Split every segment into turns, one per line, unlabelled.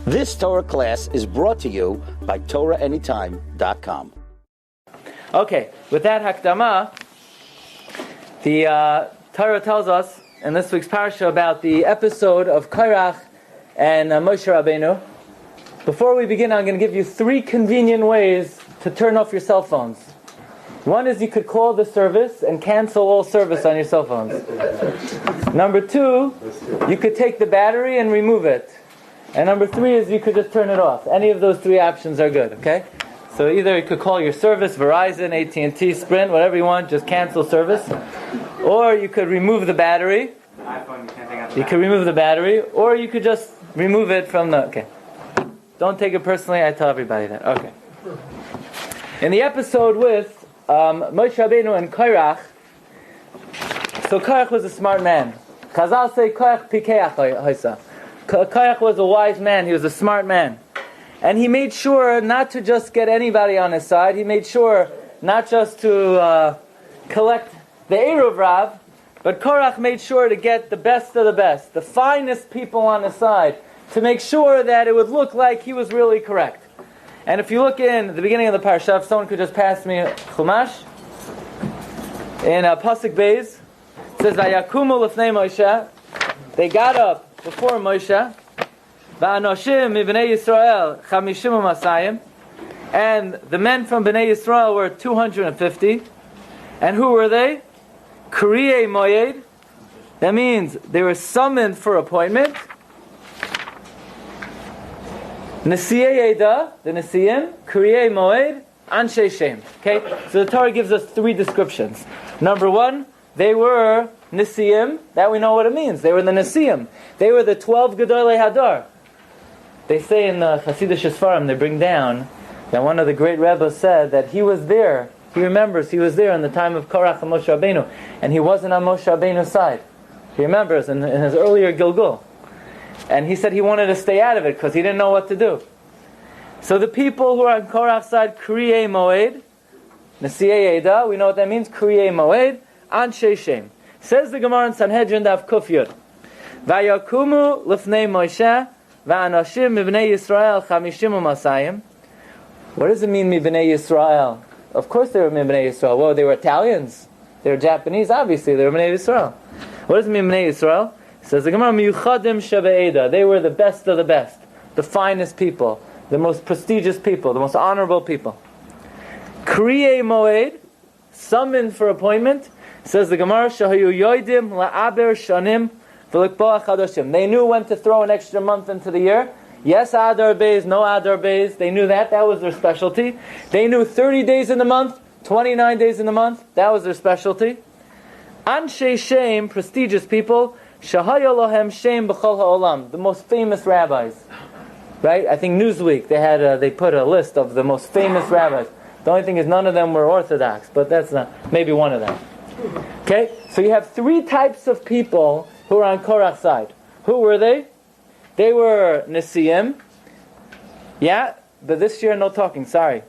This Torah class is brought to you by TorahAnytime.com.
Okay, with that hakdama, the Torah tells us in this week's Parsha about the episode of Korach and Moshe Rabbeinu. Before we begin, I'm going to give you 3 convenient ways to turn off your cell phones. One is you could call the service and cancel all service on your cell phones. Number 2, you could take the battery and remove it. And number 3 is you could just turn it off. Any of those 3 options are good, okay? So either you could call your service, Verizon, AT&T, Sprint, whatever you want, just cancel service. Or you could remove the battery. You could remove the battery, or you could just remove it from the... Okay. Don't take it personally, I tell everybody that. Okay. In the episode with Moshe Rabbeinu and Korach, so Korach was a smart man. Chazal say Korach pikeach hoisa. Korach was a wise man, he was a smart man. And he made sure not to just get anybody on his side, he made sure not just to collect the Eruv Rav, but Korach made sure to get the best of the best, the finest people on his side, to make sure that it would look like he was really correct. And if you look in the beginning of the Parsha, if someone could just pass me Chumash, in Pasuk Beis, it says, Vayakumu l'fnei Moshe, they got up before Moshe, Va'anoshim mibnei Yisrael chamishim u'masayim, and the men from Bnei Yisrael were 250. And who were they? Kriei Moed. That means they were summoned for appointment. Nesiei Eda, the Nesiim, Kriei Moed, Anshe Shem. Okay, so the Torah gives us 3 descriptions. Number 1, they were Nesiim, that we know what it means. They were the Nesiim. They were the 12 Gedolei Hadar. They say in the Hasidic Sfarim, they bring down that one of the great Rebbes said that he was there. He remembers he was there in the time of Korach and Moshe Rabbeinu, and he wasn't on Moshe Rabbeinu's side. He remembers in his earlier Gilgul. And he said he wanted to stay out of it because he didn't know what to do. So the people who are on Korach's side, Kriei Moed, Nesiei Eda, we know what that means, Kriei Moed, Anshe Shem. Says the Gemara in Sanhedrin Daf Kuf Yud, Vayakumu l'fnei Moshe, Va'anoshim mibnei Yisrael chamishim u'masayim. What does it mean, mibnei Yisrael? Of course they were mibnei Yisrael. Well, they were Italians. They were Japanese, obviously. They were mibnei Yisrael. What does it mean, mibnei Yisrael? It says the Gemara, Miyuchadim Shebe'eda. They were the best of the best. The finest people. The most prestigious people. The most honorable people. Kriei Moed, summoned for appointment. Says the Gemara, Shahayu Yoidim La'aber Shanim V'Likboa Chadoshim. They knew when to throw an extra month into the year. Yes, Adar Beis, no Adar Beis. They knew that. That was their specialty. They knew 30 days in the month, 29 days in the month. That was their specialty. Anshe Shem, prestigious people. Shahaya Lohem Shem B'chol Ha'olam. The most famous rabbis. Right? I think Newsweek, they put a list of the most famous rabbis. The only thing is none of them were Orthodox, but that's not, maybe one of them. Okay? So you have 3 types of people who are on Korach's side. Who were they? They were Nesiim. Yeah, but this year no talking, sorry.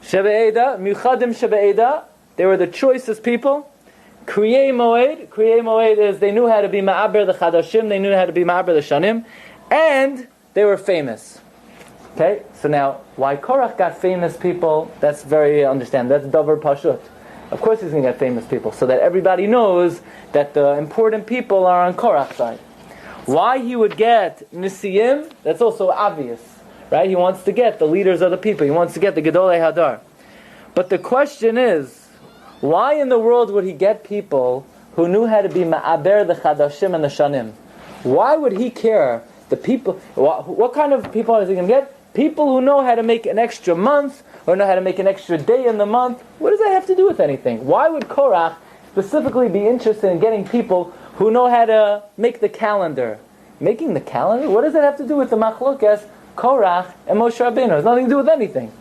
Shebe'eda, Miuchadim Shebe'eda. They were the choicest people. Kriei Moed. Kriei Moed is they knew how to be Ma'aber the Chadashim. They knew how to be Ma'aber the Shanim. And they were famous. Okay, so now, why Korach got famous people, that's very understand. That's Davar Pashut. Of course he's going to get famous people, so that everybody knows that the important people are on Korach's side. Why he would get Nesiim, that's also obvious. Right? He wants to get the leaders of the people. He wants to get the Gedolei Hadar. But the question is, why in the world would he get people who knew how to be Ma'aber the Chadashim and the Shanim? Why would he care? The people, what kind of people is he going to get? People who know how to make an extra month, or know how to make an extra day in the month. What does that have to do with anything? Why would Korach specifically be interested in getting people who know how to make the calendar? Making the calendar? What does that have to do with the machlokas, Korach and Moshe Rabbeinu? It has nothing to do with anything.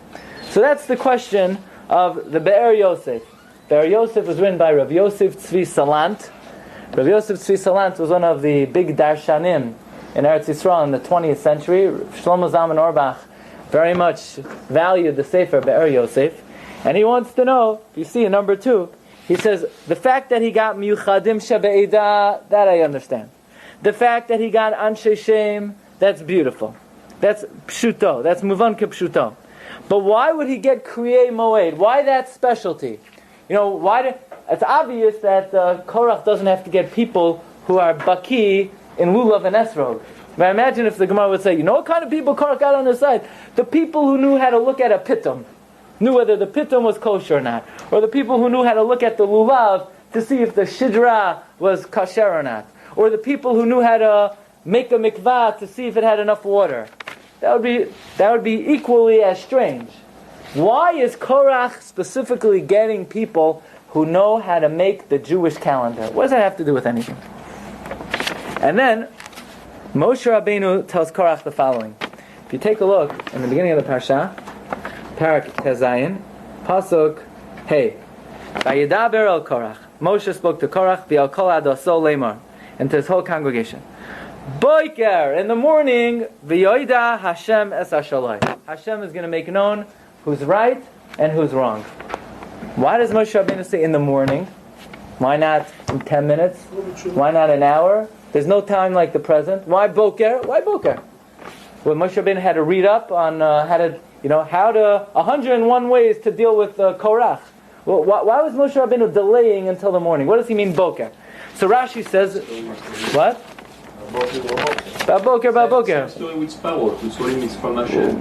So that's the question of the Be'er Yosef. Be'er Yosef was written by Rav Yosef Tzvi Salant. Rav Yosef Tzvi Salant was one of the big darshanim in Eretz Yisrael in the 20th century. Shlomo Zalman Auerbach very much valued the Sefer Be'er Yosef. And he wants to know, if you see in number 2, he says, the fact that he got Miuchadim Shebe'eda, that I understand. The fact that he got Anshe Shem, that's beautiful. That's pshuto. That's muvan k'pshuto. But why would he get kriyei moed? Why that specialty? It's obvious that Korach doesn't have to get people who are baki in lulav and esrog. But imagine if the Gemara would say, you know what kind of people Korach got on his side? The people who knew how to look at a pitum, knew whether the pitum was kosher or not, or the people who knew how to look at the lulav to see if the shidra was kasher or not, or the people who knew how to make a mikvah to see if it had enough water. That would be equally as strange. Why is Korach specifically getting people who know how to make the Jewish calendar? What does that have to do with anything? And then Moshe Rabbeinu tells Korach the following. If you take a look in the beginning of the Parsha, Parak Tezayin, Pasuk Hey, Vayidaber el Korach. Moshe spoke to Korach, V'al kol adoso lemar, and to his whole congregation. Boiker, in the morning, V'yoida Hashem es hashalai. Hashem is going to make known who's right and who's wrong. Why does Moshe Rabbeinu say in the morning? Why not in 10 minutes? Why not an hour? There's no time like the present. Why boker? Why boker? Well, Moshe Rabbeinu had to read up on how to 101 ways to deal with Korach. Well, why was Moshe Rabbeinu delaying until the morning? What does he mean boker? So Rashi says, what? Baboker.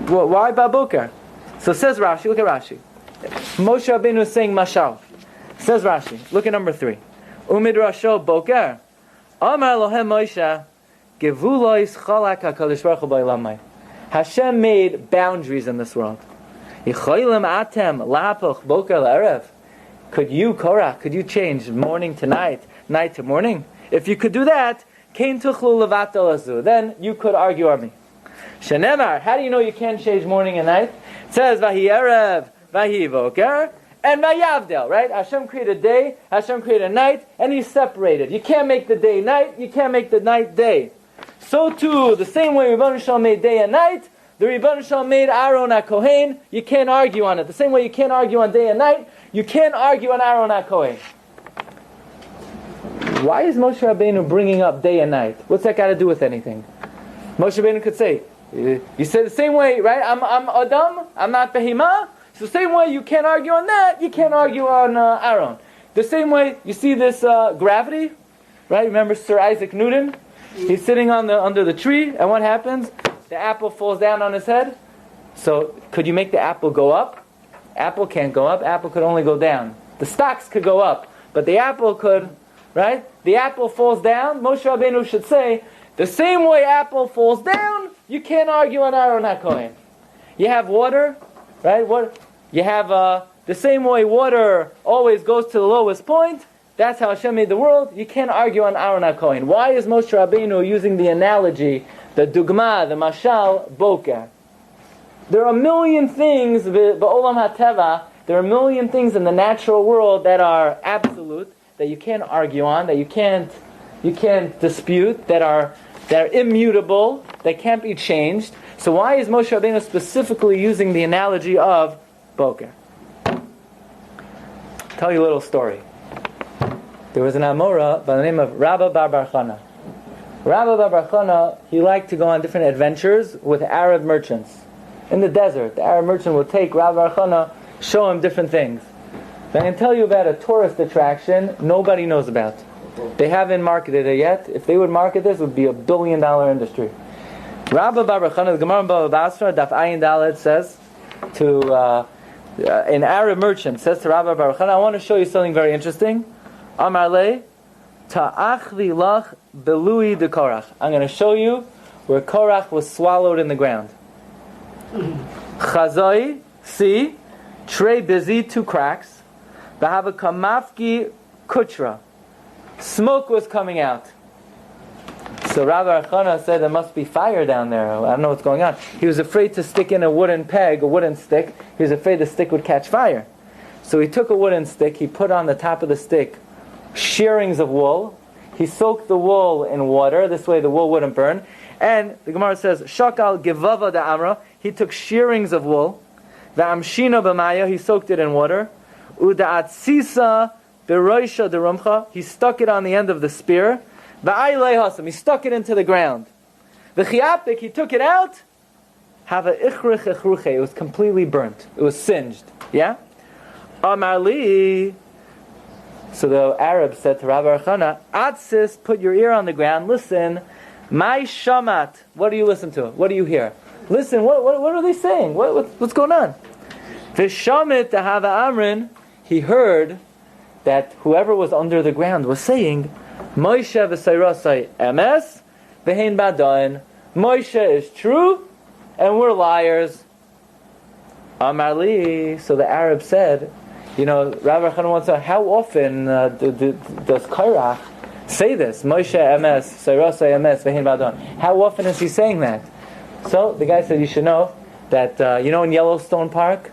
Well, why baboker? So says Rashi, look at Rashi. Moshe Rabbeinu is saying mashal. Says Rashi, look at number 3. Umid Rasho boker. Amar lohem Moshe, gevulois chalak HaKadosh Baruch Hu ba'olamai. Hashem made boundaries in this world. Yicholim atem lapoch boker la'erev. Could you, Korach, could you change morning to night, night to morning? If you could do that, kein tuchlu levato lazu, then you could argue on me. Shenemar, how do you know you can't change morning and night? It says vahi erev, vahi boker, and vayavdel, right? Hashem created day, Hashem created night, and He separated. You can't make the day night, you can't make the night day. So too, the same way Rebbeinu Shalom made day and night, the Rebbeinu Shalom made Aaron HaKohen, you can't argue on it. The same way you can't argue on day and night, you can't argue on Aaron HaKohen. Why is Moshe Rabbeinu bringing up day and night? What's that got to do with anything? Moshe Rabbeinu could say, you say the same way, right? I'm Adam, I'm not Behemah. So the same way you can't argue on that, you can't argue on Aaron. The same way, you see this gravity, right? Remember Sir Isaac Newton? He's sitting under the tree, and what happens? The apple falls down on his head. So could you make the apple go up? Apple can't go up, apple could only go down. The stocks could go up, but the apple could, right? The apple falls down, Moshe Rabbeinu should say, the same way apple falls down, you can't argue on Aaron HaKohen. You have water, right? You have the same way water always goes to the lowest point. That's how Hashem made the world. You can't argue on Aaron HaKohen. Why is Moshe Rabbeinu using the analogy, the dugma, the mashal, boker? There are a million things, ba'olam hateva, there are a million things in the natural world that are absolute, that you can't argue on, that you can't dispute, that are immutable, that can't be changed. So why is Moshe Rabbeinu specifically using the analogy of boker? Tell you a little story. There was an Amora by the name of Rabbi Bar Chana. Rabbi Bar Chana, he liked to go on different adventures with Arab merchants. In the desert, the Arab merchant would take Rabbi Bar Chana, show him different things. But I can tell you about a tourist attraction nobody knows about. They haven't marketed it yet. If they would market this, it would be $1 billion industry. Rabbi Bar Chana, the Gemara in Baba Basra, Daf Ayin Dalet says to an Arab merchant, says to Rabbi Bar Chana, I want to show you something very interesting. Amar le, ta'achli lach belui de Korach. I'm going to show you where Korach was swallowed in the ground. Chazoi, see, tray busy, 2 cracks. Bahava kamafki kutra. Smoke was coming out. So Rabbi Archana said there must be fire down there. I don't know what's going on. He was afraid to stick in a wooden peg, a wooden stick. He was afraid the stick would catch fire. So he took a wooden stick, he put on the top of the stick shearings of wool. He soaked the wool in water. This way the wool wouldn't burn. And the Gemara says, Shakal givava da amra. He took shearings of wool. V'amshino b'maya. He soaked it in water. Uda'atzisa b'roisha derumcha. He stuck it on the end of the spear. V'aylei hasam. He stuck it into the ground. V'chiapik. He took it out. have a ichrich echruche. It was completely burnt. It was singed. Yeah? Amar li. So the Arab said to Rabbi Archana, Atsis, put your ear on the ground, listen. My shamat. What do you listen to? What do you hear? Listen, what are they saying? What's going on? Vishamit Tahava Amrin, he heard that whoever was under the ground was saying, Moshe v'sayrasai emes v'hein badain. Moshe is true, and we're liars. Amar li. So the Arab said, Rabbi Chanan wants to know, how often does Korach say this? Moshe emes, sayrasai emes v'hein badain. How often is he saying that? So the guy said, you should know that, in Yellowstone Park,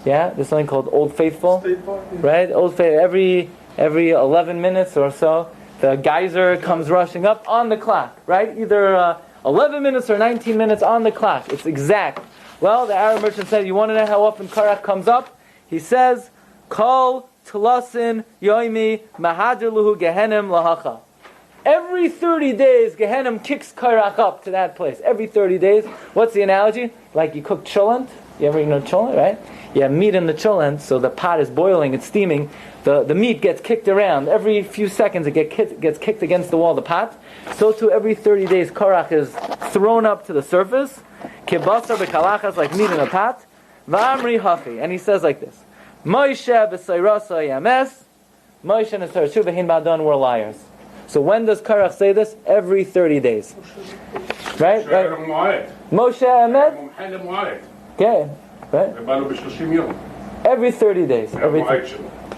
yeah, there's something called Old Faithful, right? Old Faithful, every 11 minutes or so, the geyser comes rushing up on the clock, right? Either 11 minutes or 19 minutes on the clock. It's exact. Well, the Arab merchant said, you want to know how often Korach comes up? He says, Kol Tulasin Yoimi Mahadir Luhu Gehenim Lahacha. Every 30 days, Gehenim kicks Korach up to that place. Every 30 days. What's the analogy? Like you cook cholent. You ever know cholent, right? You have meat in the cholent, so the pot is boiling, it's steaming. The meat gets kicked around. Every few seconds it gets kicked against the wall of the pot. So too, every 30 days, Korach is thrown up to the surface. Kibasar b'kalachas, like meat in a pot. V'amri hafi. And he says like this. Moshe b'sayrasa yames. Moshe and Sarah v'hin ba'dan were liars. So when does Korach say this? Every 30 days. Right? Moshe Emet? Okay. Right? Every 30 days.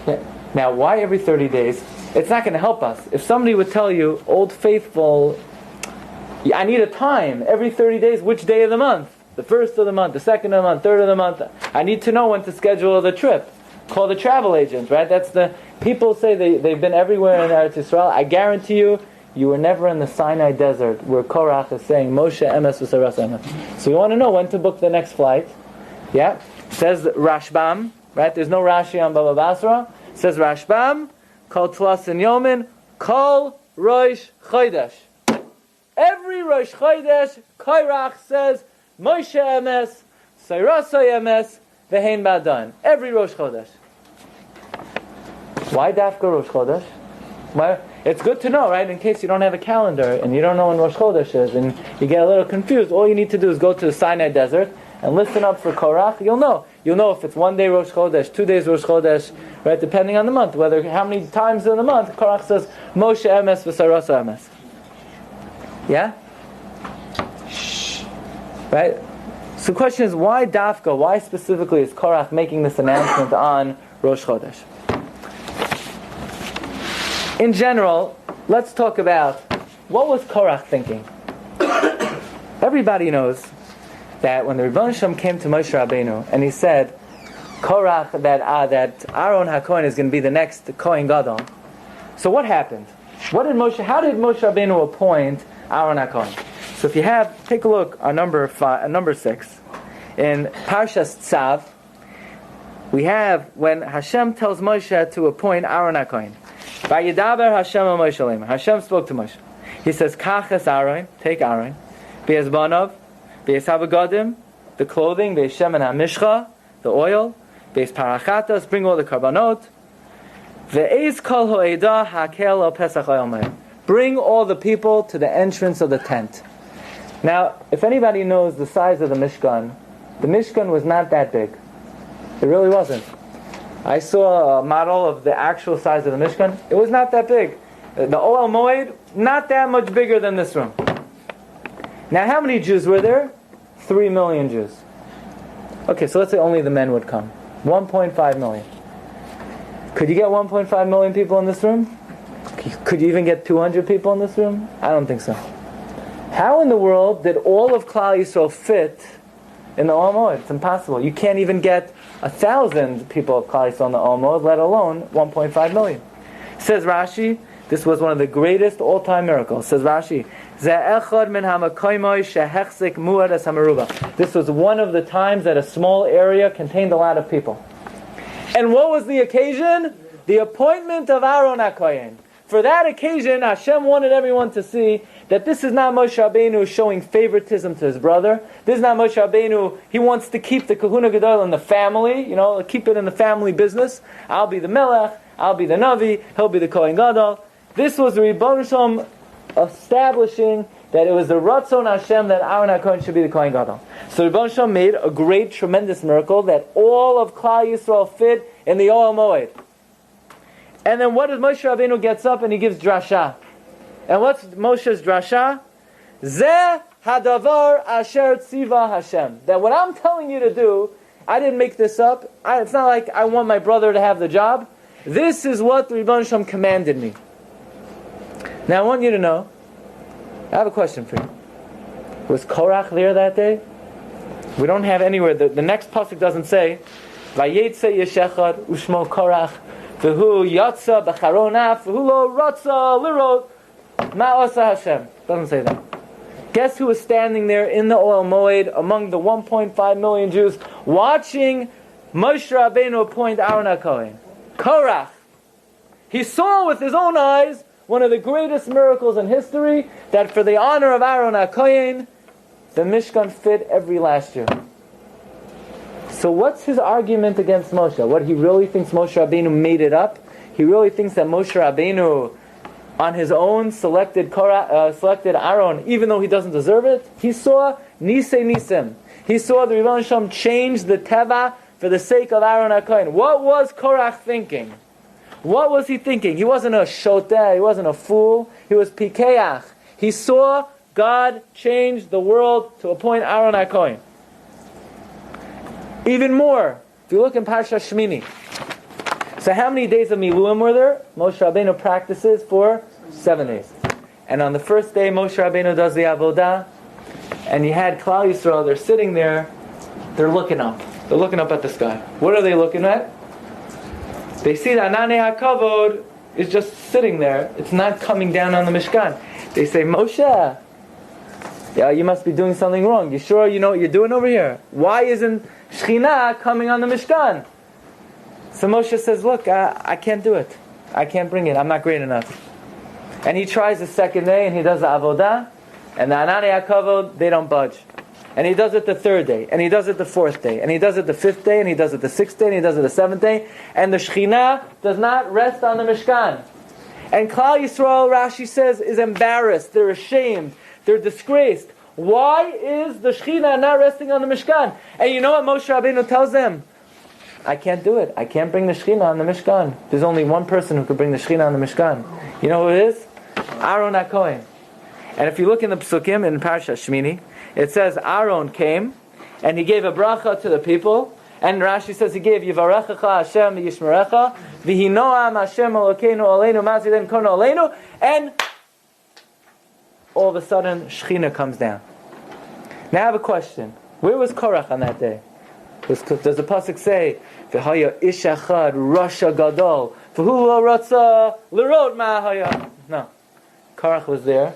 Yeah. Now, why every 30 days? It's not going to help us. If somebody would tell you, Old Faithful, I need a time every 30 days, which day of the month? The first of the month, the second of the month, third of the month. I need to know when to schedule the trip. Call the travel agent, right? That's the people say they've been everywhere in Eretz Yisrael. I guarantee you, you were never in the Sinai desert where Korach is saying Moshe emes v'saras emes. So you want to know when to book the next flight. Yeah, says Rashbam, right? There's no Rashi on Baba Basra. Says Rashbam, Kol Tlasin Yomin, Kol Rosh Chodesh. Every Rosh Chodesh, Korach says Moshe emes, saras emes, v'hein ba'dan. Every Rosh Chodesh. Why Dafka Rosh Chodesh? Why? It's good to know, right? In case you don't have a calendar and you don't know when Rosh Chodesh is and you get a little confused, all you need to do is go to the Sinai desert and listen up for Korach. You'll know. You'll know if it's 1 day Rosh Chodesh, 2 days Rosh Chodesh, right? Depending on the month, how many times in the month Korach says Moshe emes v'saras emes. Yeah? Right? So the question is, why Dafka? Why specifically is Korach making this announcement on Rosh Chodesh? In general, let's talk about what was Korach thinking. Everybody knows that when the Rebbeinu Shem came to Moshe Rabbeinu and he said, Korach, that Aaron HaKohen is going to be the next Kohen Gadol. So what happened? How did Moshe Rabbeinu appoint Aaron HaKohen? So if you take a look on number 6 in Parshas Tzav, we have when Hashem tells Moshe to appoint Aaron HaKohen. Vayidaber Hashem al Moshe Leima. Hashem spoke to Moshe. He says, Kach es Aaron, take Aaron, Be'ez Banav, Be'ez Havagodim, the clothing, Be'ez Shemen HaMishcha, the oil, Be'ez Parachatas, bring all the karbanot, Ve'ez Kol Ho'edah Hakel al Pesach Hayom. Bring all the people to the entrance of the tent. Now, if anybody knows the size of the Mishkan was not that big. It really wasn't. I saw a model of the actual size of the Mishkan. It was not that big. The Ohel Moed, not that much bigger than this room. Now, how many Jews were there? 3 million Jews. Okay, so let's say only the men would come. 1.5 million. Could you get 1.5 million people in this room? Could you even get 200 people in this room? I don't think so. How in the world did all of Klal Yisrael fit in the Ohel Moed? It's impossible. You can't even get 1,000 people of Klal Yisrael in the Ohel Moed, let alone 1.5 million. Says Rashi, this was one of the greatest all-time miracles. Says Rashi, this was one of the times that a small area contained a lot of people. And what was the occasion? The appointment of Aaron HaKohen. For that occasion, Hashem wanted everyone to see that this is not Moshe Rabbeinu showing favoritism to his brother. This is not Moshe Rabbeinu, he wants to keep the Kahuna Gadol in the family, keep it in the family business. I'll be the Melech, I'll be the Navi, he'll be the Kohen Gadol. This was the Rebbeinu Shalom establishing that it was the Ratzon Hashem that Aaron HaKohen should be the Kohen Gadol. So Rebbeinu Shalom made a great, tremendous miracle that all of Klal Yisrael fit in the Ohel Moed. And then what does Moshe Rabbeinu gets up and he gives drasha. And what's Moshe's drasha? Zeh hadavar asher tziva Hashem. That what I'm telling you to do, I didn't make this up. It's not like I want my brother to have the job. This is what the Rebbeinu Shalom commanded me. Now I want you to know, I have a question for you. Was Korach there that day? We don't have anywhere. The next pasuk doesn't say, Vayetze yeshechad ushmo Korach v'hu yatsa b'charonaf v'hu lo ratza lirot ma'asa Hashem. Doesn't say that. Guess who was standing there in the Ohel Moed among the 1.5 million Jews watching Moshe Rabbeinu appoint Aaron HaKohen? Korach. He saw with his own eyes one of the greatest miracles in history, that for the honor of Aaron HaKohen, the Mishkan fit every last year. So what's his argument against Moshe? What, he really thinks Moshe Rabbeinu made it up? He really thinks that Moshe Rabbeinu on his own selected Aaron, even though he doesn't deserve it? He saw Nisei Nisim. He saw the Rebbeinu Shalom change the Teva for the sake of Aaron HaKohen. What was Korach thinking? What was he thinking? He wasn't a shoteh, he wasn't a fool, he was pikeach. He saw God change the world to appoint Aaron HaKohen. Even more, if you look in Parsha Shmini. So how many days of Miluim were there? Moshe Rabbeinu practices for 7 days. And on the first day, Moshe Rabbeinu does the avodah, and you had Klal Yisrael, they're sitting there, they're looking up. They're looking up at the sky. What are they looking at? They see that Ananei HaKavod is just sitting there. It's not coming down on the Mishkan. They say, Moshe, yeah, you must be doing something wrong. You sure you know what you're doing over here? Why isn't Shekhinah coming on the Mishkan? So Moshe says, look, I can't do it. I can't bring it. I'm not great enough. And he tries the second day, and he does the avodah, and the Ananei HaKavod, they don't budge. And he does it the third day, and he does it the fourth day, and he does it the fifth day, and he does it the sixth day, and he does it the seventh day, and the Shekhinah does not rest on the Mishkan. And Klal Yisrael, Rashi says, is embarrassed, they're ashamed, they're disgraced. Why is the Shekhinah not resting on the Mishkan? And you know what Moshe Rabbeinu tells them? I can't do it. I can't bring the Shekhinah on the Mishkan. There's only one person who could bring the Shekhinah on the Mishkan. You know who it is? Aaron HaKohen. And if you look in the Psukim in Parsha Shmini, it says Aaron came and he gave a bracha to the people, and Rashi says he gave Yivarechecha Hashem Yishmerecha V'hinoam Hashem Elokeinu Aleinu Maziden Kono Aleinu, and all of a sudden Shekhinah comes down. Now I have a question. Where was Korach on that day? Does the pasuk say V'haya ish echad Rasha Gadol V'hu lo ratza l'rot ma'haya? No. Korach was there.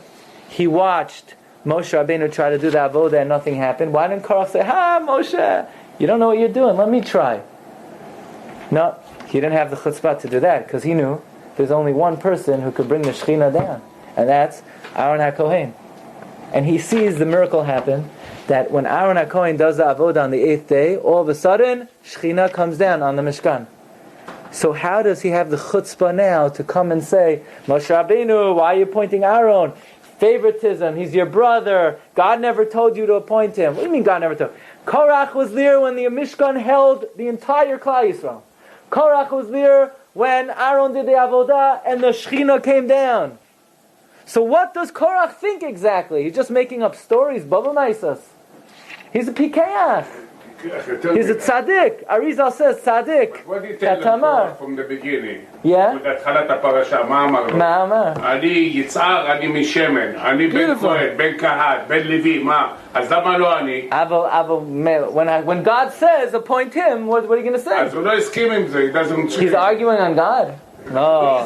He watched Moshe Rabbeinu try to do the avodah and nothing happened. Why didn't Korach say, Moshe, you don't know what you're doing, let me try? No, he didn't have the chutzpah to do that, because he knew there's only one person who could bring the Shekhinah down, and that's Aaron HaKohen. And he sees the miracle happen, that when Aaron HaKohen does the avodah on the 8th day, all of a sudden, Shekhinah comes down on the Mishkan. So how does he have the chutzpah now to come and say, Moshe Rabbeinu, why are you appointing Aaron? Favoritism, he's your brother. God never told you to appoint him. What do you mean God never told? Korach was there when the Mishkan held the entire Klal Yisrael. Korach was there when Aaron did the avodah and the Shekhinah came down. So what does Korach think exactly? He's just making up stories. Baba Maisas. He's a pikeach. He's a tzaddik. Arizal says tzaddik.
What did you tell them from the beginning?
Yeah.
With התחלת הפרשה, מה אמר לו?
מה אמר?
אני יצהר, אני משמן, אני בן כהן, בן קהת, בן לוי, מה? אז למה לא אני?
When God says appoint him, what are you going to say?
אז הוא לא הסכים עם זה, he doesn't...
He's arguing on God. No.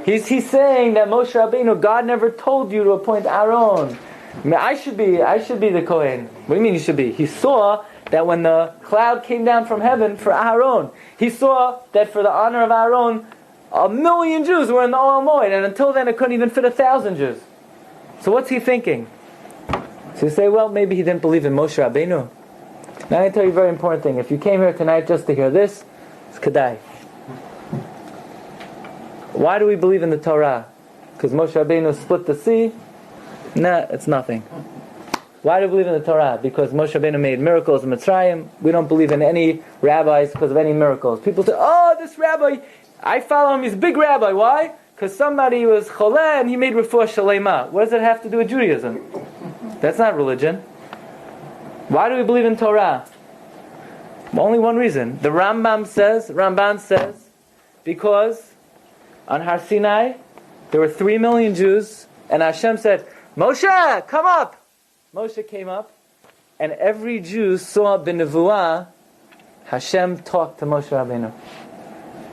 He's saying that Moshe Rabbeinu, God never told you to appoint Aaron. I should be the Kohen. What do you mean you should be? He saw that when the cloud came down from heaven for Aaron, he saw that for the honor of Aaron, 1 million Jews were in the Ohel Moed, and until then it couldn't even fit 1,000 Jews. So what's he thinking? So you say, well, maybe he didn't believe in Moshe Rabbeinu. Now I'm going to tell you a very important thing. If you came here tonight just to hear this, it's Kedai. Why do we believe in the Torah? Because Moshe Rabbeinu split the sea? Nah, it's nothing. Why do we believe in the Torah? Because Moshe Rabbeinu made miracles in Mitzrayim. We don't believe in any rabbis because of any miracles. People say, oh, this rabbi, I follow him, he's a big rabbi. Why? Because somebody was choleh and he made refuah shalema. What does that have to do with Judaism? That's not religion. Why do we believe in Torah? Only one reason. The Ramban says, because on Har Sinai, there were 3 million Jews, and Hashem said, Moshe, come up! Moshe came up, and every Jew saw b'nevuah Hashem talked to Moshe Rabbeinu.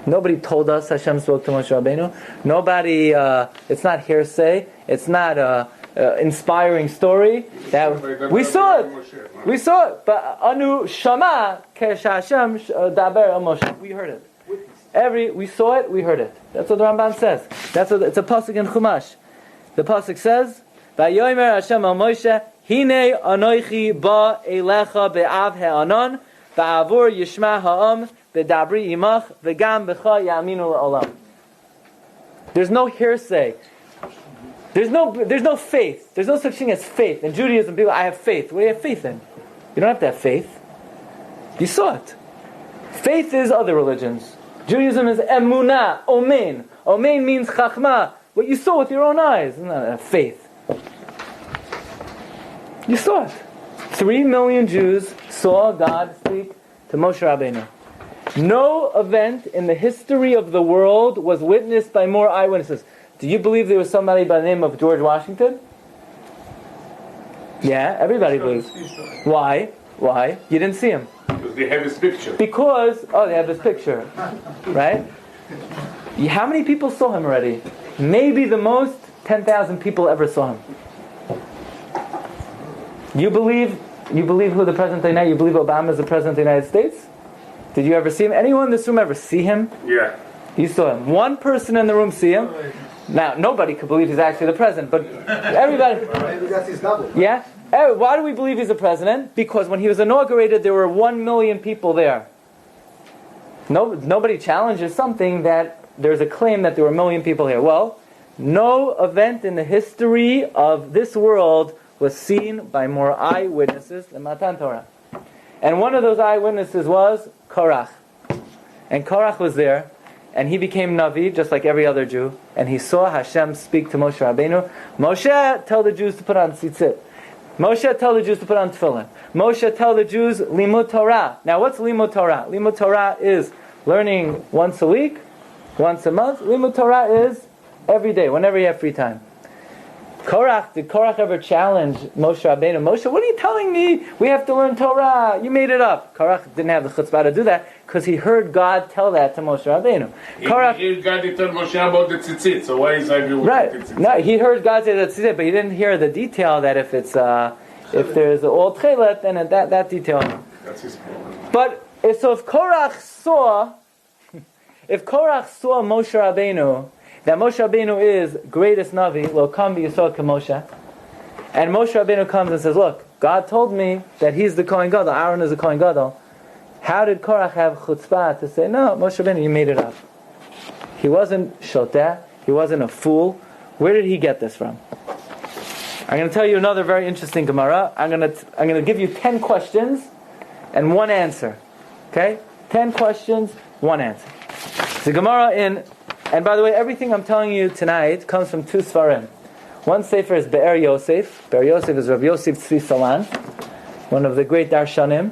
Nobody told us Hashem spoke to Moshe Rabbeinu. Nobody, it's not hearsay, it's not inspiring story. We saw it. We saw it. But anu shama kesh Hashem daber al Moshe. We heard it. We saw it, we heard it. That's what the Ramban says. It's a pasuk in Chumash. The pasuk says, Vayomer Hashem al Moshe, Hine anoichi ba elecha be'av ha'anon, ba'avur yishma ha'am, be'dabri imach, ve'gam b'cha ya'aminu la'olam. There's no hearsay. There's no faith. There's no such thing as faith. In Judaism, people, I have faith. What do you have faith in? You don't have to have faith. You saw it. Faith is other religions. Judaism is emunah, omein. Omein means chachma. What you saw with your own eyes. It's not a faith. You saw it. 3 million Jews saw God speak to Moshe Rabbeinu. No event in the history of the world was witnessed by more eyewitnesses. Do you believe there was somebody by the name of George Washington? Yeah, everybody believes. Why? Why? You didn't see him.
Because they have his picture.
They have his picture. Right? How many people saw him already? Maybe the most, 10,000 people ever saw him. You believe who the president of the United? You believe Obama is the president of the United States? Did you ever see him? Anyone in this room ever see him?
Yeah.
You saw him. One person in the room see him. Now, nobody could believe he's actually the president, but everybody...
Maybe that's his double.
Yeah? Why do we believe he's the president? Because when he was inaugurated, there were 1 million people there. Nobody challenges something that there's a claim that there were 1 million people here. Well, no event in the history of this world was seen by more eyewitnesses than Matan Torah. And one of those eyewitnesses was Korach. And Korach was there, and he became Navi, just like every other Jew, and he saw Hashem speak to Moshe Rabbeinu. Moshe, tell the Jews to put on tzitzit. Moshe, tell the Jews to put on tefillin. Moshe, tell the Jews limud Torah. Now, what's limud Torah? Limud Torah is learning once a week, once a month. Limud Torah is every day, whenever you have free time. Did Korach ever challenge Moshe Rabbeinu? Moshe, what are you telling me? We have to learn Torah. You made it up. Korach didn't have the chutzpah to do that because he heard God tell that to Moshe Rabbeinu.
He heard God tell Moshe about the tzitzit, so why is arguing with the tzitzit?
No, he heard God say the tzitzit, but he didn't hear the detail that if there's an old chelet, then that detail.
That's his problem.
But so if Korach saw Moshe Rabbeinu, that Moshe Rabbeinu is greatest Navi, lo kam b'yisod k'Moshe, and Moshe Rabbeinu comes and says, look, God told me that he's the Kohen Gadol, Aaron is the Kohen Gadol. How did Korach have chutzpah to say, no, Moshe Rabbeinu, you made it up? He wasn't shoteh, he wasn't a fool. Where did he get this from? I'm going to tell you another very interesting Gemara. I'm going to give you 10 questions and 1 answer. Okay? 10 questions, 1 answer. The Gemara and by the way, everything I'm telling you tonight comes from 2 Svarim. One sefer is Be'er Yosef. Be'er Yosef is Rav Yosef Tzvi Salan, one of the great Darshanim.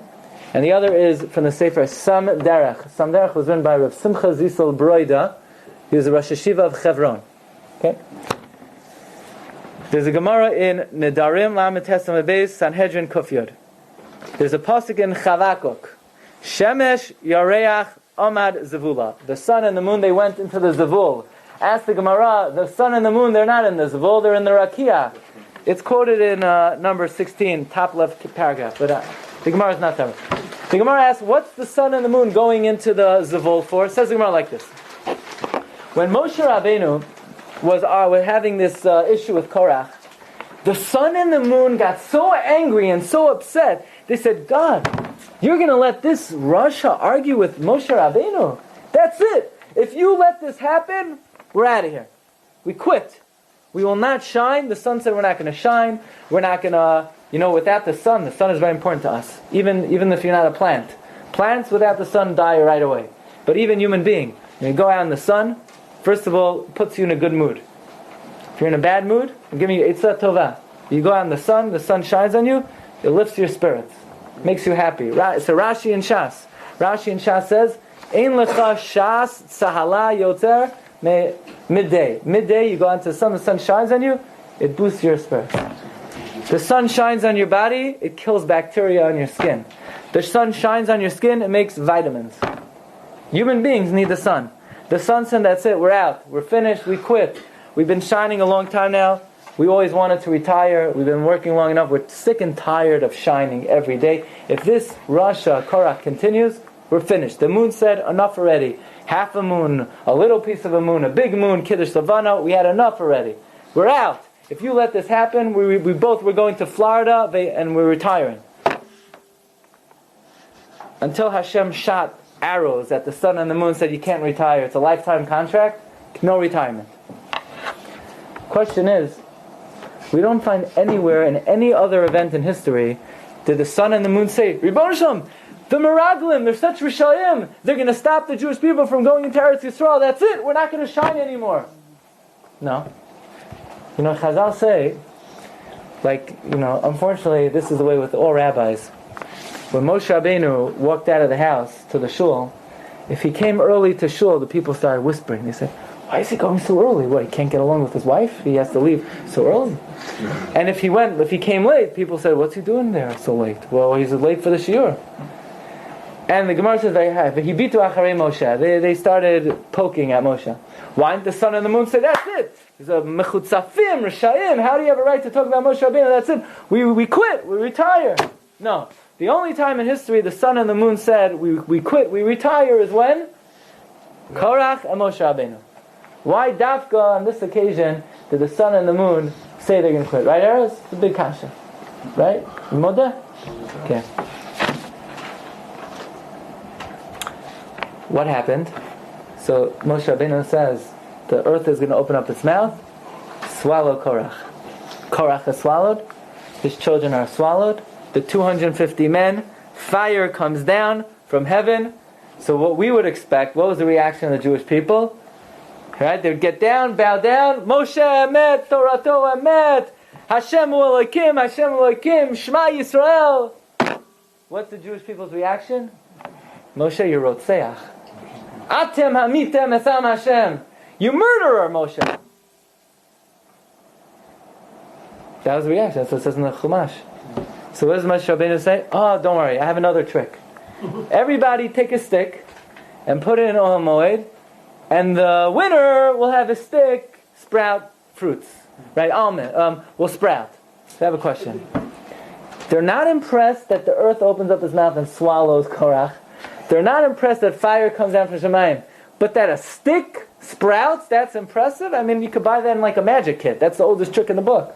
And the other is from the sefer Sam Derech. Sam Derech was written by Rav Simcha Zisel Broida. He was the Rosh Hashiva of Chevron. Okay? There's a Gemara in Nedarim, Lamed Tesam Beis, Sanhedrin Kufyod. There's a pasuk in Chavakuk. Shemesh Yareach Amad Zavula. The sun and the moon, they went into the Zavul. Ask the Gemara, the sun and the moon, they're not in the Zavul, they're in the Rakia. It's quoted in number 16, top left paragraph, but the Gemara is not there. The Gemara asks, what's the sun and the moon going into the Zavul for? It says the Gemara like this. When Moshe Rabbeinu was having this issue with Korach, The sun and the moon got so angry and so upset, they said, God, you're going to let this Rasha argue with Moshe Rabbeinu? That's it. If you let this happen, we're out of here. We quit. We will not shine. The sun said we're not going to shine. We're not going to, without the sun is very important to us. Even if you're not a plant. Plants without the sun die right away. But even human being, when you go out in the sun, first of all, it puts you in a good mood. If you're in a bad mood, give me Eitzah Tovah. You go out in the sun shines on you, it lifts your spirits. Makes you happy. So Rashi and Shas. Rashi and Shas says, Ein lecha Shas tzahala yoter midday. Midday, you go out into the sun shines on you, it boosts your spirits. The sun shines on your body, it kills bacteria on your skin. The sun shines on your skin, it makes vitamins. Human beings need the sun. The sun said, that's it, we're out. We're finished, we quit. We've been shining a long time now. We always wanted to retire. We've been working long enough. We're sick and tired of shining every day. If this Rasha, Korach continues, we're finished. The moon said, enough already. Half a moon, a little piece of a moon, a big moon, Kiddush Savannah, we had enough already. We're out. If you let this happen, we both were going to Florida and we're retiring. Until Hashem shot arrows at the sun and the moon, said you can't retire. It's a lifetime contract, no retirement. Question is, we don't find anywhere in any other event in history did the sun and the moon say, Ribono Shel Olam, the Meraglim, they're such Rishayim, they're going to stop the Jewish people from going into Eretz Yisrael, that's it, we're not going to shine anymore. No. Chazal say, unfortunately, this is the way with all rabbis. When Moshe Rabbeinu walked out of the house to the shul, if he came early to shul, the people started whispering. They said, why is he going so early? What, he can't get along with his wife? He has to leave so early? And if he came late, people said, what's he doing there so late? Well, he's late for the Shiur. And the Gemara says, V'hibitu acharei Moshe. They started poking at Moshe. Why didn't the sun and the moon say, that's it? He's a mechutzafim, rishayim. How do you have a right to talk about Moshe Rabbeinu? That's it. We quit. We retire. No. The only time in history the sun and the moon said, we quit, we retire, is when? Korach and Moshe Rabbeinu. Why Dafka on this occasion did the sun and the moon say they're going to quit? Right, Eres? It's a big kasha. Right? Moda? Okay. What happened? So Moshe Rabbeinu says, the earth is going to open up its mouth, swallow Korach. Korach is swallowed, his children are swallowed, the 250 men, fire comes down from heaven. So what we would expect, what was the reaction of the Jewish people? Right? They'd get down, bow down, Moshe Emet, Torato Emet, Hashem Elokim, Hashem Elokim, Shema Yisrael. What's the Jewish people's reaction? Moshe, you're Rotzeach. Atem hamitem esam Hashem. You murderer, Moshe. That was the reaction. That's what it says in the Chumash. So what does Moshe Rabbeinu say? Oh, don't worry, I have another trick. Everybody take a stick and put it in Ohel Moed, and the winner will have a stick sprout fruits. Right? Almond will sprout. So I have a question. They're not impressed that the earth opens up its mouth and swallows Korach. They're not impressed that fire comes down from Shemayim. But that a stick sprouts, that's impressive? I mean, you could buy that in like a magic kit. That's the oldest trick in the book.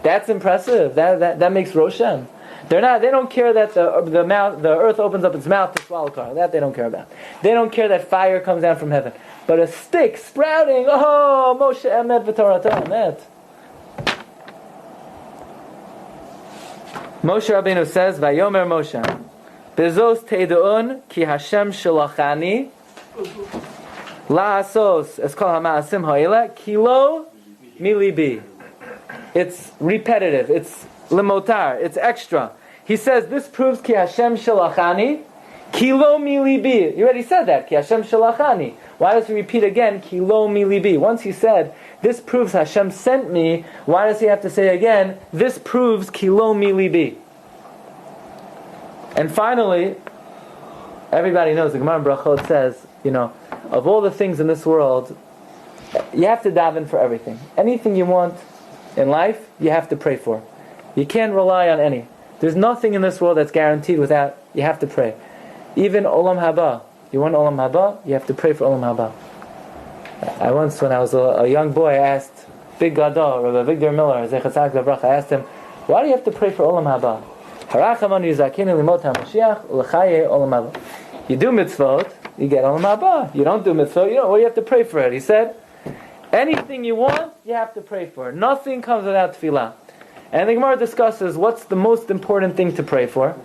That's impressive. That makes Roshem. They don't care that the earth opens up its mouth to swallow Korach. That they don't care about. They don't care that fire comes down from heaven. But a stick sprouting, oh, Moshe Emet v'Torah Emet. Moshe Rabbeinu says, Vayomer Moshe, Bezos teidu'un ki Hashem shalachani la'asos es kol ha'ma'asim ha'ila kilo milibi. It's repetitive. It's limotar. It's extra. He says, this proves ki Hashem shalachani kilo milibi. You already said that, ki Hashem shalachani. Why does he repeat again, kilo milibi? Once he said, this proves Hashem sent me, why does he have to say again, this proves kilo milibi? And finally, everybody knows, the Gemara in Brachot says, of all the things in this world, you have to daven for everything. Anything you want in life, you have to pray for. You can't rely on any. There's nothing in this world that's guaranteed without, you have to pray. Even Olam Haba. You want Olam Haba, you have to pray for Olam Haba. I once, when I was a young boy, I asked big Gadol, Rabbi Victor Miller, Zechat Zabrach, I asked him, why do you have to pray for Olam Haba? You do mitzvot, you get Olam Haba. You don't do mitzvot, you have to pray for it. He said, anything you want, you have to pray for. Nothing comes without tefillah. And the Gemara discusses what's the most important thing to pray for.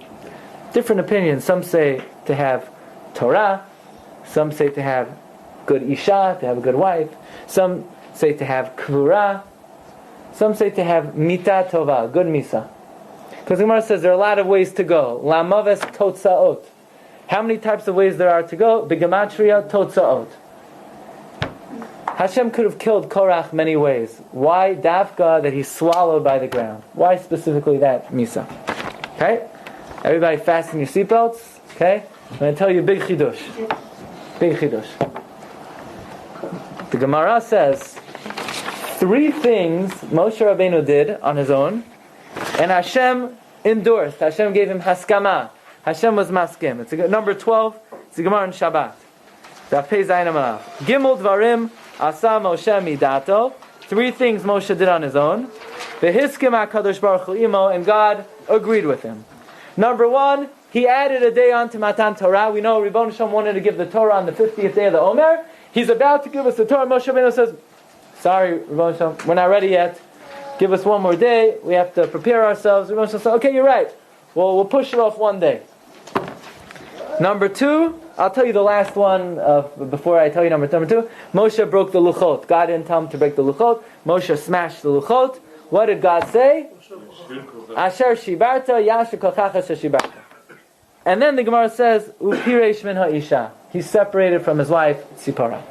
Different opinions. Some say to have Torah. Some say to have good isha, to have a good wife. Some say to have kvura. Some say to have mita tova, good misa. Because the Gemara says there are a lot of ways to go. Lamaves totzaot. How many types of ways there are to go? Begematria totzaot. Hashem could have killed Korach many ways. Why Davka that he's swallowed by the ground? Why specifically that misa? Okay? Everybody fasten your seatbelts. Okay? I'm going to tell you a big chidush. Big chidush. The Gemara says 3 things Moshe Rabbeinu did on his own, and Hashem endorsed. Hashem gave him haskama. Hashem was maskim. It's number 12. It's a Gemara in Shabbat. Gimel dvarim asa Moshe midato. 3 things Moshe did on his own. V'hiskim HaKadosh Baruch Hu imo, and God agreed with him. Number 1, he added a day on to Matan Torah. We know Ribbon Shem wanted to give the Torah on the 50th day of the Omer. He's about to give us the Torah. Moshe Rabbeinu says, sorry, Ribbon Shem, we're not ready yet. Give us one more day. We have to prepare ourselves. Ribbon Shem said, okay, you're right. Well, we'll push it off one day. Number 2, I'll tell you the last one before I tell you number 2. Moshe broke the luchot. God didn't tell him to break the luchot. Moshe smashed the luchot. What did God say? Asher shibarta yasher kochacha sheshibarta. And then the Gemara says, Upiresh min ha'isha. He's separated from his wife, Tzipora.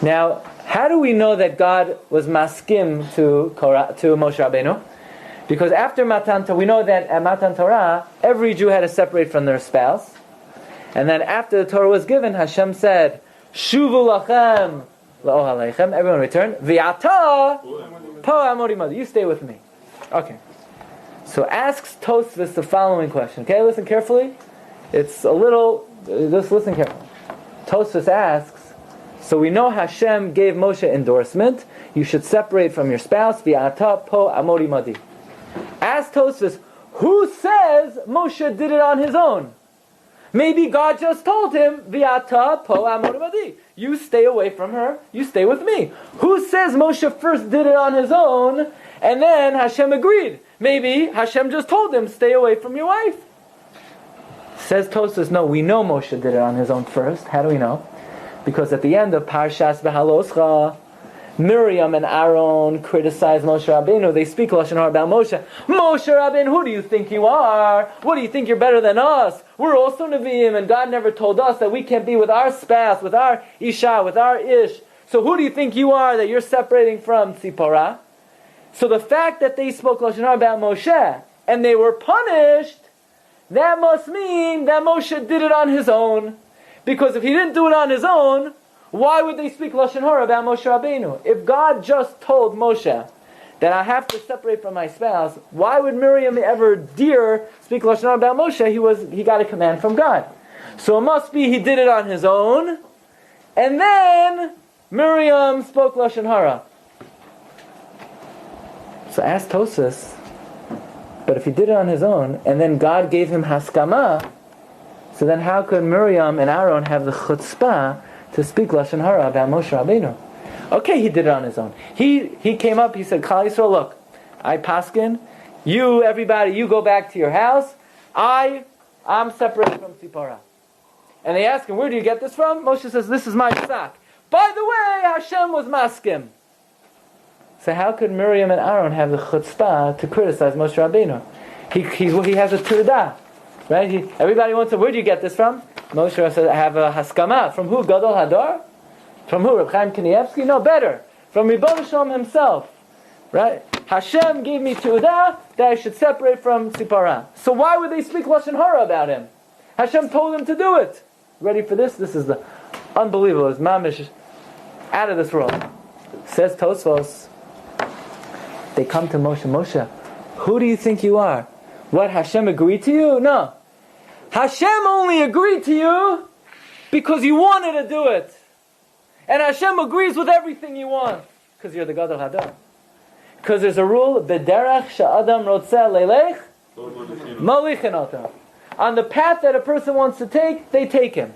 Now, how do we know that God was maskim to Moshe Rabbeinu? Because after Matan Torah, we know that at Matan Torah, every Jew had to separate from their spouse. And then after the Torah was given, Hashem said, Shuvu lachem la'oha leichem. Everyone return. V'ata po amorimad. You stay with me. Okay. So asks Tosfos the following question. Okay, listen carefully. It's a little, just listen carefully. Tosfos asks, so we know Hashem gave Moshe endorsement. You should separate from your spouse. V'ata po amorimadi. Ask Tosfos, who says Moshe did it on his own? Maybe God just told him, V'ata po amorimadi. You stay away from her, you stay with me. Who says Moshe first did it on his own, and then Hashem agreed? Maybe Hashem just told him, stay away from your wife. Says Tosfos, no, we know Moshe did it on his own first. How do we know? Because at the end of Parshas V'haloscha, Miriam and Aaron criticize Moshe Rabbeinu. They speak Lashon Hara about Moshe. Moshe Rabbeinu, who do you think you are? What do you think you're better than us? We're also Nevi'im, and God never told us that we can't be with our spouse, with our Isha, with our Ish. So who do you think you are that you're separating from Tzipora? So the fact that they spoke Lashon Hara about Moshe, and they were punished, that must mean that Moshe did it on his own. Because if he didn't do it on his own, why would they speak Lashon Hara about Moshe Rabbeinu? If God just told Moshe that I have to separate from my spouse, why would Miriam ever dare speak Lashon Hara about Moshe? He got a command from God. So it must be he did it on his own, and then Miriam spoke Lashon Hara. So ask Tosfos, but if he did it on his own, and then God gave him haskama, so then how could Miriam and Aaron have the chutzpah to speak Lashon Hara about Moshe Rabbeinu? Okay, he did it on his own. He came up, he said, Klal Yisrael, look, I paskin, you, everybody, you go back to your house, I'm separated from Tzipora. And they ask him, where do you get this from? Moshe says, this is my psak. By the way, Hashem was maskim. So how could Miriam and Aaron have the chutzpah to criticize Moshe Rabbeinu? He has a turdah, right? Everybody wants to, where do you get this from? Moshe says, I have a haskama. From who? Gadol Hadar? From who? Reb Chaim Kanievsky? No, better. From Ribbon Shalom himself. Right? Hashem gave me turdah that I should separate from Tzipora. So why would they speak Lashon Hara about him? Hashem told him to do it. Ready for this? This is the unbelievable. It's mamish out of this world. Says Tosfos, they come to Moshe. Moshe, who do you think you are? What, Hashem agreed to you? No. Hashem only agreed to you because you wanted to do it. And Hashem agrees with everything you want. Because you're the Gadol Hador. Because there's a rule, B'derech sha'adam rotzeh leilech, molichin oto. On the path that a person wants to take, they take him.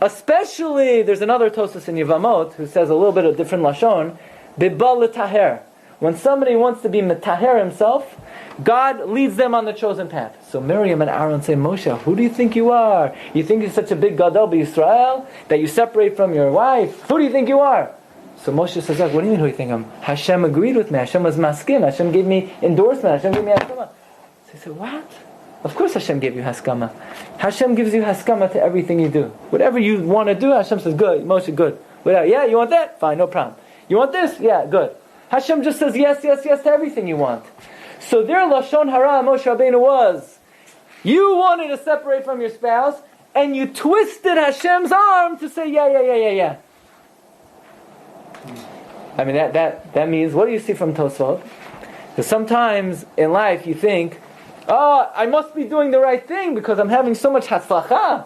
Especially, there's another Tosas in Yevamot who says a little bit of different lashon, Bibal l'taher. When somebody wants to be metaher himself, God leads them on the chosen path. So Miriam and Aaron say, Moshe, who do you think you are? You think you're such a big Gadol b'Yisrael that you separate from your wife? Who do you think you are? So Moshe says, what do you mean who do you think I am? Hashem agreed with me. Hashem was maskim. Hashem gave me endorsement. Hashem gave me haskama. So he said, what? Of course Hashem gave you haskama. Hashem gives you haskama to everything you do. Whatever you want to do, Hashem says, good. Moshe, good. Yeah, you want that? Fine, no problem. You want this? Yeah, good. Hashem just says yes, yes, yes to everything you want. So their Lashon Hara Moshe Rabbeinu was, you wanted to separate from your spouse, and you twisted Hashem's arm to say, yeah. I mean, that means, what do you see from Tosfot? Because sometimes in life you think, I must be doing the right thing because I'm having so much hatzlacha.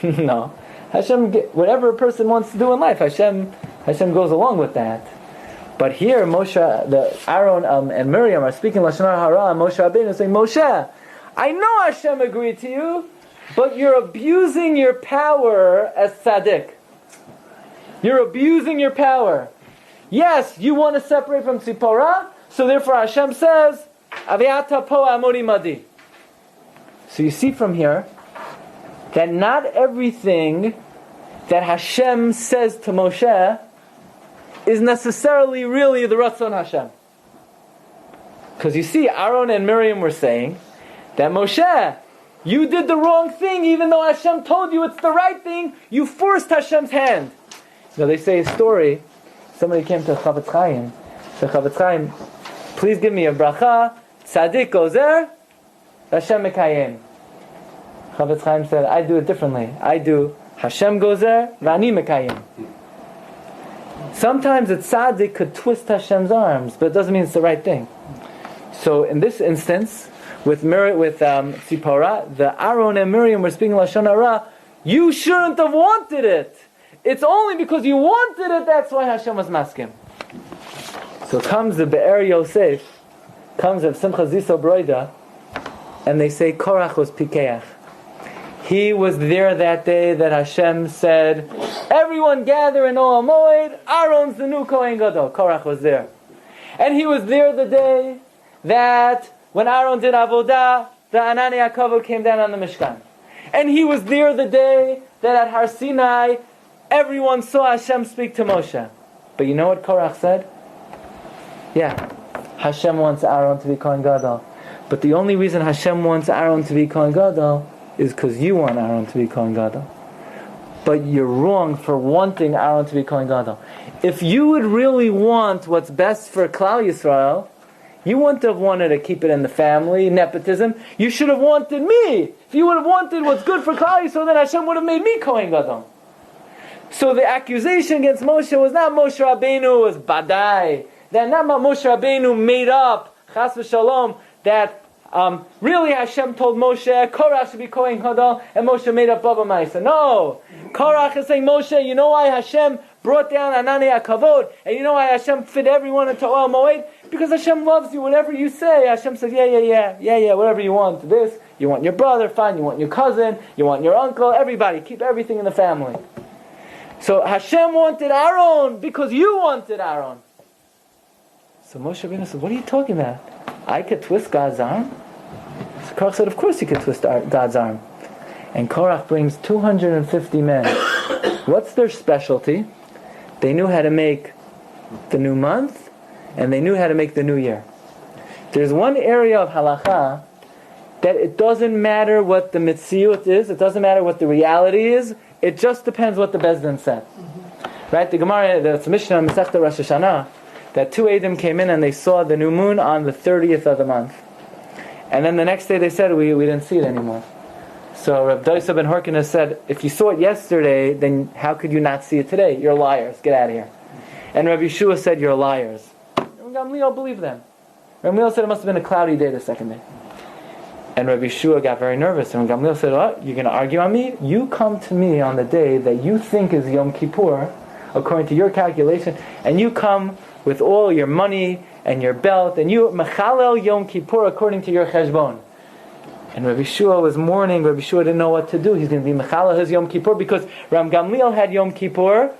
No. Hashem, whatever a person wants to do in life, Hashem goes along with that. But here, Aaron and Miriam are speaking Lashon Hara, and Moshe Rabbeinu is saying, Moshe, I know Hashem agreed to you, but you're abusing your power as tzaddik. You're abusing your power. Yes, you want to separate from Tzipora, so therefore Hashem says, Aviata po amori madi. So you see from here that not everything that Hashem says to Moshe is necessarily really the Ratzon Hashem. Because you see, Aaron and Miriam were saying that Moshe, you did the wrong thing even though Hashem told you it's the right thing, you forced Hashem's hand. Now they say a story, somebody came to Chavetz Chaim, said, Chavetz Chaim, please give me a bracha, Tzaddik gozer, Hashem mekayem. Chavetz Chaim said, I do it differently. I do Hashem gozer, Vani mekayem. Sometimes a tzaddik could twist Hashem's arms, but it doesn't mean it's the right thing. So in this instance, with Tzipora, the Aaron and Miriam were speaking Lashon Hara, you shouldn't have wanted it. It's only because you wanted it, that's why Hashem was maskim. So comes the Be'er Yosef, comes of Simcha Ziso Broida, and they say Korach was Pikeach. He was there that day that Hashem said, everyone gather in Oel Moed, Aaron's the new Kohen Gadol. Korach was there. And he was there the day that when Aaron did Avodah, the Anani HaKavod came down on the Mishkan. And he was there the day that at Har Sinai, everyone saw Hashem speak to Moshe. But you know what Korach said? Yeah, Hashem wants Aaron to be Kohen Gadol. But the only reason Hashem wants Aaron to be Kohen Gadol is because you want Aaron to be Kohen Gadol. But you're wrong for wanting Aaron to be Kohen Gadol. If you would really want what's best for Klal Yisrael, you wouldn't have wanted to keep it in the family, nepotism. You should have wanted me. If you would have wanted what's good for Klal Yisrael, then Hashem would have made me Kohen Gadol. So the accusation against Moshe was not Moshe Rabbeinu was badai. That not Moshe Rabbeinu made up, chas v'shalom, that really Hashem told Moshe, Korach should be Kohen Gadol, and Moshe made up Baba Maisa. No! Korach is saying, Moshe, you know why Hashem brought down Anani HaKavod, and you know why Hashem fit everyone into Oel Moed? Because Hashem loves you. Whatever you say, Hashem says, yeah, whatever you want. This, you want your brother, fine, you want your cousin, you want your uncle, everybody, keep everything in the family. So Hashem wanted Aaron because you wanted Aaron. So Moshe Rabbeinu said, what are you talking about? I could twist God's arm? So Korach said, of course you could twist God's arm. And Korach brings 250 men. What's their specialty? They knew how to make the new month, and they knew how to make the new year. There's one area of halacha that it doesn't matter what the mitziut is, it doesn't matter what the reality is, it just depends what the Beis Din said. Right? The Gemara, the Mishnah, Masechta Rosh Hashanah, that two Eidim came in and they saw the new moon on the 30th of the month. And then the next day they said, we didn't see it anymore. So Rabbi Doisa ben Horkinus said, if you saw it yesterday, then how could you not see it today? You're liars. Get out of here. And Rabbi Yeshua said, you're liars. And Gamliel believed them. Rabbi Gamliel said it must have been a cloudy day the second day. And Rabbi Yeshua got very nervous. And Gamliel said, you're going to argue on me? You come to me on the day that you think is Yom Kippur. according to your calculation, and you come with all your money and your belt, and you Mechalel Yom Kippur according to your cheshbon. And Rabbi Shua was mourning. Rabbi Shua didn't know what to do. He's going to be Mechalel his Yom Kippur because Ram Gamliel had Yom Kippur.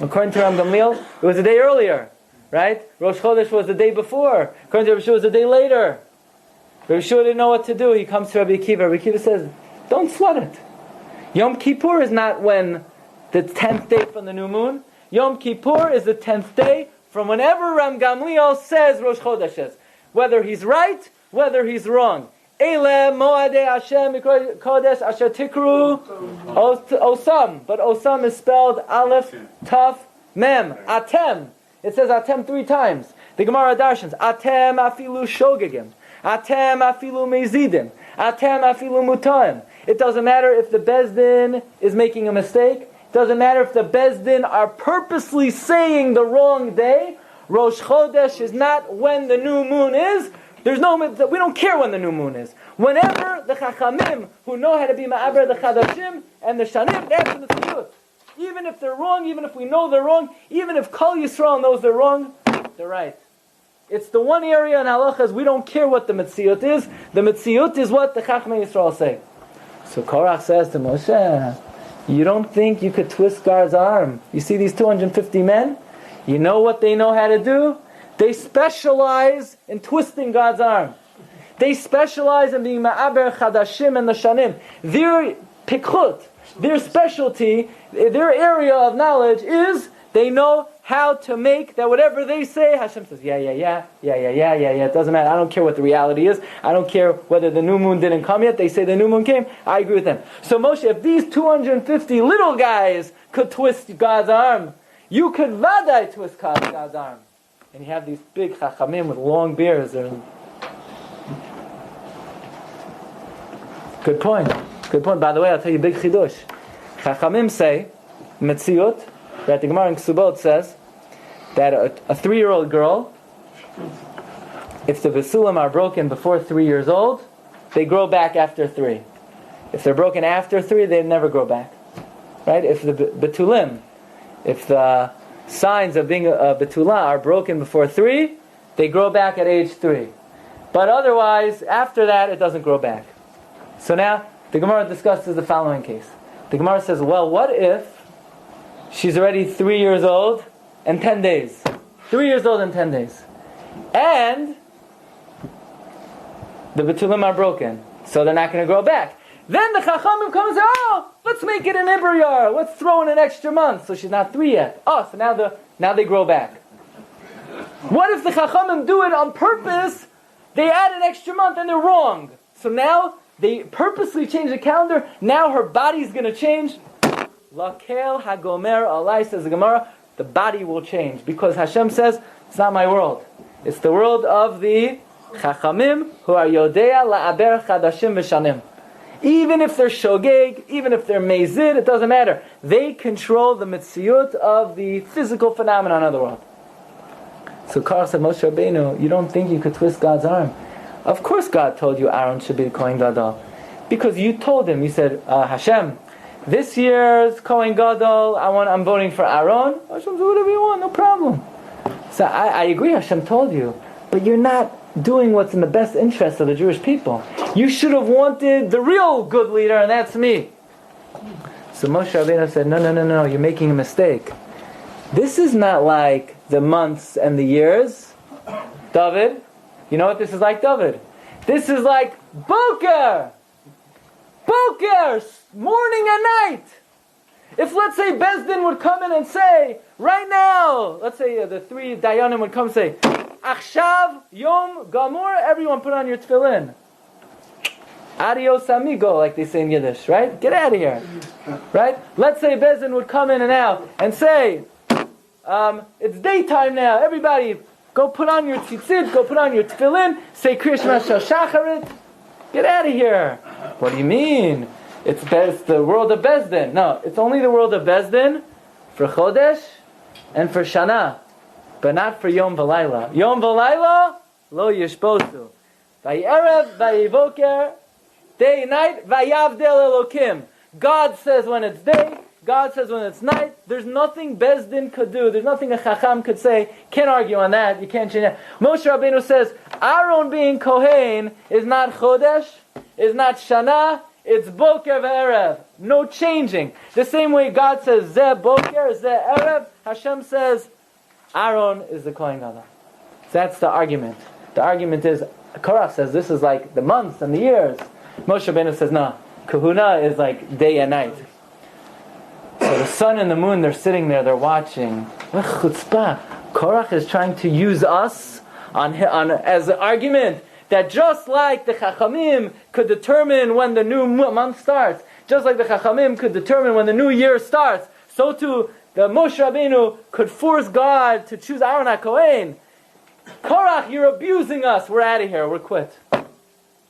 According to Ram Gamliel, it was a day earlier, right? Rosh Chodesh was the day before. According to Rabbi Shua, it was a day later. Rabbi Shua didn't know what to do. He comes to Rabbi Akiva. Rabbi Akiva says, don't sweat it. Yom Kippur is not when the 10th day from the new moon. Yom Kippur is the 10th day from whenever Ram Gamliel says Rosh Chodesh is. Whether he's right, whether he's wrong. Eile moadei Hashem kodesh asher tikru osam. But osam is spelled aleph, taf, mem. Atem. It says atem 3 times. The Gemara Darshans. Atem afilu shogegim. Atem afilu mezidim. Atem afilu mutaim. It doesn't matter if the Bezdin is making a mistake. It doesn't matter if the Bezdin are purposely saying the wrong day. Rosh Chodesh is not when the new moon is. We don't care when the new moon is. Whenever the Chachamim, who know how to be Ma'aber the Chadashim and the Shanim, that's the Tziyut. Even if they're wrong, even if we know they're wrong, even if Kol Yisrael knows they're wrong, they're right. It's the one area in halachas we don't care what the Metziut is. The Metziut is what the Chachamim Yisrael say. So Korach says to Moshe, you don't think you could twist God's arm? You see these 250 men? You know what they know how to do? They specialize in twisting God's arm. They specialize in being Ma'aber Chadashim and the Shanim. Their pikhut, their specialty, their area of knowledge is they know how to make that whatever they say, Hashem says, yeah. It doesn't matter. I don't care what the reality is. I don't care whether the new moon didn't come yet. They say the new moon came. I agree with them. So Moshe, if these 250 little guys could twist God's arm, you could vadai twist God's arm. And you have these big chachamim with long beards. Good point. By the way, I'll tell you a big chidush. Chachamim say, Metziut, that the Gemara in Ksubot says, that a 3-year-old girl, if the Basulam are broken before 3 years old, they grow back after 3. If they're broken after 3, they never grow back. Right? If the Betulim, if the signs of being a Betula are broken before 3, they grow back at age 3. But otherwise, after that, it doesn't grow back. So now, the Gemara discusses the following case. The Gemara says, well, what if she's already 3 years old and 10 days? 3 years old and 10 days. And the Betulim are broken, so they're not going to grow back. Then the Chachamim come and say, let's make it an Ibriyar. Let's throw in an extra month. So she's not 3 yet. So now they grow back. What if the Chachamim do it on purpose? They add an extra month and they're wrong. So now they purposely change the calendar. Now her body's going to change. Lakel hagomer alai, says the Gemara, the body will change. Because Hashem says, it's not my world. It's the world of the Chachamim who are Yodea la'aber chadashim v'shanim. Even if they're shogeg, even if they're mezid, it doesn't matter. They control the mitziyut of the physical phenomenon of the world. So Korach said, Moshe Rabbeinu, you don't think you could twist God's arm? Of course God told you Aaron should be the Kohen Gadol. Because you told him, you said, Hashem, this year's Kohen Gadol, I'm voting for Aaron. Hashem said, whatever you want, no problem. So I agree, Hashem told you. But you're not doing what's in the best interest of the Jewish people. You should have wanted the real good leader, and that's me. So Moshe Rabbeinu said, no, you're making a mistake. This is not like the months and the years. David, you know what this is like, David? This is like Boker, morning and night. If, let's say, Bezdin would come in and say, right now, let's say the 3 Dayanim would come and say, Achshav, Yom, Gamur, everyone put on your tefillin. Adios amigo, like they say in Yiddish, right? Get out of here. Right? Let's say Bezdin would come in and out and say, it's daytime now, everybody, go put on your tzitzit, go put on your tefillin, say Krishna Shacharit. Get out of here. What do you mean? It's the world of Bezdin. No, it's only the world of Bezdin for Chodesh and for Shana, but not for Yom V'Layla. Yom V'Layla, lo yishposu. Vayerev, vayivoker, day and night, vayavdel Elokim. God says when it's day, God says when it's night, there's nothing Beis Din could do, there's nothing a Chacham could say, can't argue on that, you can't change that. Moshe Rabbeinu says, Aaron being Kohen is not Chodesh, is not Shana, it's Boker v'Erev. No changing. The same way God says, Zeh Boker, Zeh Erev, Hashem says, Aaron is the Kohen Gadol. So that's the argument. The argument is, Korach says this is like the months and the years. Moshe Rabbeinu says, no, Kahuna is like day and night. So the sun and the moon, they're sitting there, they're watching. What chutzpah. Korach is trying to use us on as an argument that just like the Chachamim could determine when the new month starts, just like the Chachamim could determine when the new year starts, so too the Moshe Rabbeinu could force God to choose Aaron HaKohen. Korach, you're abusing us. We're out of here. We're quit.